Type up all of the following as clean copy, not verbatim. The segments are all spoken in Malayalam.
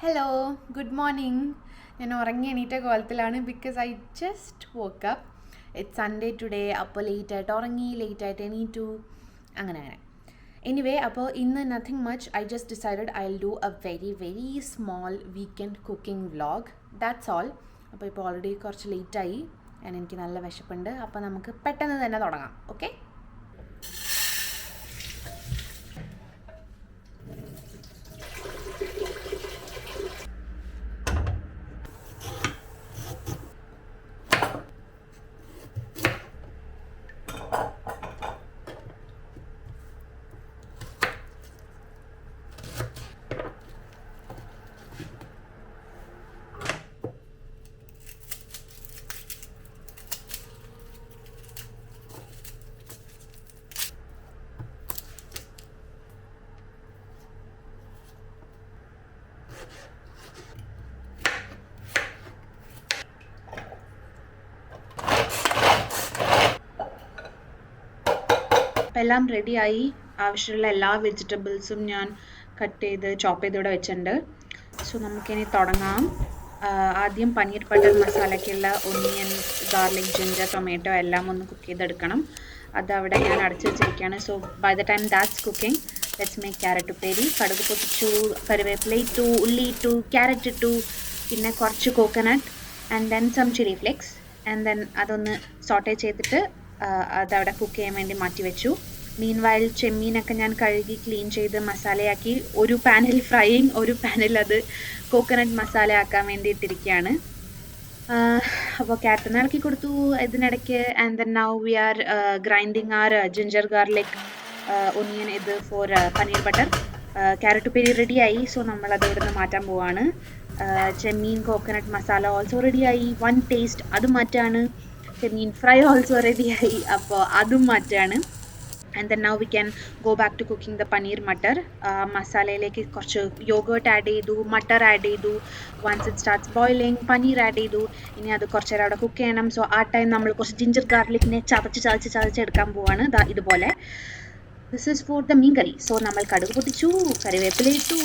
Hello good morning. ഞാൻ ഉറങ്ങി എണീറ്റ കോലത്തിലാണ് because I just woke up. It's Sunday today. അപ്പോൾ ലേറ്റായിട്ട് ഉറങ്ങി, ലേറ്റായിട്ട് എണീറ്റു, അങ്ങനെ. എനിവേ, അപ്പോൾ ഇന്ന് nothing much. I just decided I will do a very very small weekend cooking vlog. That's all. അപ്പോൾ ഇപ്പോൾ ഓൾറെഡി കുറച്ച് ലേറ്റായി ആൻഡ് എനിക്ക് നല്ല വിശപ്പുണ്ട്. അപ്പോൾ നമുക്ക് പെട്ടെന്ന് തന്നെ തുടങ്ങാം. ഓക്കെ. അപ്പോൾ എല്ലാം റെഡിയായി. ആവശ്യമുള്ള എല്ലാ വെജിറ്റബിൾസും ഞാൻ കട്ട് ചെയ്ത് ചോപ്പ് ചെയ്ത് ഇവിടെ വെച്ചിട്ടുണ്ട്. സോ നമുക്കിനി തുടങ്ങാം. ആദ്യം പനീർ ബട്ടർ മസാലയ്ക്കുള്ള ഒനിയൻ, ഗാർലിക്, ജിഞ്ചർ, ടൊമാറ്റോ എല്ലാം ഒന്ന് കുക്ക് ചെയ്തെടുക്കണം. അതവിടെ ഞാൻ അടച്ചു വെച്ചിരിക്കുകയാണ്. So by the time that's cooking, let's make carrot upperi. കടുക് പൊട്ടിച്ചു, കറിവേപ്പില ഇട്ടു, ഉള്ളി ഇട്ടു, ക്യാരറ്റ് ഇട്ടു, പിന്നെ കുറച്ച് coconut and then some chilli flakes and then അതൊന്ന് സോട്ടേ ചെയ്തിട്ട് അതവിടെ കുക്ക് ചെയ്യാൻ വേണ്ടി മാറ്റി വെച്ചു. മീൻവൈൽ ചെമ്മീനൊക്കെ ഞാൻ കഴുകി ക്ലീൻ ചെയ്ത് മസാലയാക്കി. ഒരു പാനിൽ ഫ്രൈയിങ്, ഒരു പാനിൽ അത് കോക്കനട്ട് മസാല ആക്കാൻ വേണ്ടി ഇട്ടിരിക്കുകയാണ്. അപ്പോൾ ക്യാരറ്റ് ഇളക്കി കൊടുത്തു ഇതിനിടയ്ക്ക്. And then now we are grinding are ginger garlic onion ഇത് ഫോർ പനീർ ബട്ടർ. ക്യാരറ്റ് ഉപ്പേരി റെഡിയായി. സോ നമ്മളത് ഇവിടെ നിന്ന് മാറ്റാൻ പോവാണ്. ചെമ്മീൻ കോക്കനട്ട് മസാല ഓൾസോ റെഡിയായി. വൺ ടേസ്റ്റ് അത് മാറ്റാണ്. ചെമ്മീൻ ഫ്രൈ ഓൾസോ റെഡിയായി. അപ്പോൾ അതും മാറ്റാണ്. And then now we can go back to cooking the paneer matar. മസാലയിലേക്ക് കുറച്ച് യോഗേർട്ട് ആഡ് ചെയ്തു, മട്ടർ ആഡ് ചെയ്തു. Once it starts boiling paneer add ചെയ്തു. ഇനി അത് കുറച്ച് നേരം അവിടെ കുക്ക് ചെയ്യണം. സോ ആ ടൈം നമ്മൾ കുറച്ച് ജിഞ്ചർ ഗാർലിക്കിനെ ചതച്ചെടുക്കാൻ പോവാണ്. ഇതുപോലെ. This is for the mean curry. So നമ്മൾ കടുക് പൊട്ടിച്ചു, കറിവേപ്പില ഇട്ടു,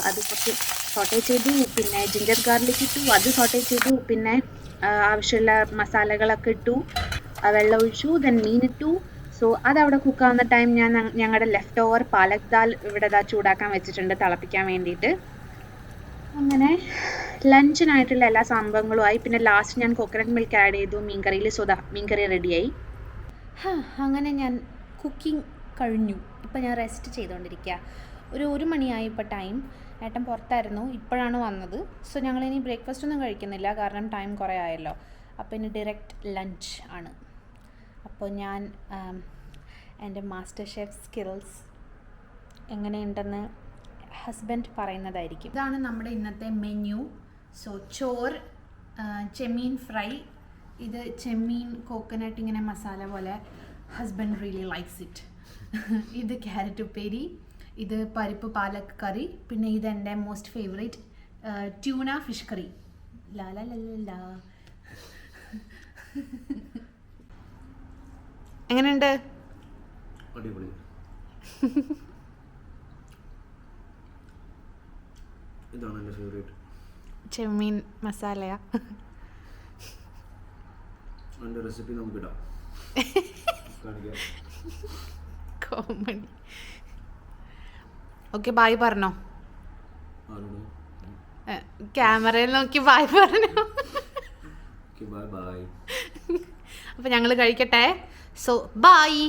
അത് കുറച്ച് സോട്ടേ ചെയ്തു, പിന്നെ ജിഞ്ചർ ഗാർലിക് ഇട്ടു, അത് സോട്ടേ ചെയ്തു, പിന്നെ ആവശ്യമുള്ള മസാലകളൊക്കെ ഇട്ടു, വെള്ളം ഒഴിച്ചു, ദെൻ മീനിട്ടു. സോ അതവിടെ കുക്കാവുന്ന ടൈം ഞാൻ ഞങ്ങളുടെ ലെഫ്റ്റ് ഓവർ പാലക് ദാൽ ഇവിടെ ചൂടാക്കാൻ വെച്ചിട്ടുണ്ട് തിളപ്പിക്കാൻ വേണ്ടിയിട്ട്. അങ്ങനെ ലഞ്ചിനായിട്ടുള്ള എല്ലാ സംഭവങ്ങളുമായി. പിന്നെ ലാസ്റ്റ് ഞാൻ കോക്കനട്ട് മിൽക്ക് ആഡ് ചെയ്തു മീൻകറിയിൽ. സോ മീൻകറി റെഡിയായി. അങ്ങനെ ഞാൻ കുക്കിംഗ് കഴിഞ്ഞു. ഇപ്പം ഞാൻ റെസ്റ്റ് ചെയ്തുകൊണ്ടിരിക്കുക. ഒരു മണിയായി ഇപ്പോൾ ടൈം. ഏട്ടൻ പുറത്തായിരുന്നു, ഇപ്പോഴാണ് വന്നത്. സോ ഞങ്ങളിനി ബ്രേക്ക്ഫാസ്റ്റ് ഒന്നും കഴിക്കുന്നില്ല, കാരണം ടൈം കുറേ ആയല്ലോ. അപ്പോൾ ഇനി ഡയറക്റ്റ് ലഞ്ച് ആണ്. അപ്പോൾ ഞാൻ എൻ്റെ മാസ്റ്റർ ഷെഫ് സ്കിൽസ് എങ്ങനെയുണ്ടെന്ന് ഹസ്ബൻഡ് പറയുന്നതായിരിക്കും. ഇതാണ് നമ്മുടെ ഇന്നത്തെ മെനു. സോ ചോറ്, ചെമ്മീൻ ഫ്രൈ, ഇത് ചെമ്മീൻ കോക്കനട്ട് ഇങ്ങനെ മസാല പോലെ, ഹസ്ബൻഡ് റിയലി ലൈക്സ് ഇറ്റ്. ഇത് ക്യാരറ്റ് ഉപ്പേരി, ഇത് പരിപ്പ് പാലക് കറി, പിന്നെ ഇതെൻ്റെ most favourite tuna fish curry. ലാ എങ്ങനെയുണ്ട്? അടിപൊളി. ഇതാണ് എൻ്റെ ഫേവറേറ്റ്. ചെമ്മീൻ മസാലയാ. അതിൻ്റെ റെസിപ്പി നമുക്കിടാം. കോമഡി. ഓക്കെ, ബായ് പറഞ്ഞോ. ക്യാമറയിൽ നോക്കി ബായ് പറഞ്ഞോ. Bye bye. അപ്പോൾ ഞങ്ങൾ കഴിക്കട്ടെ. So bye.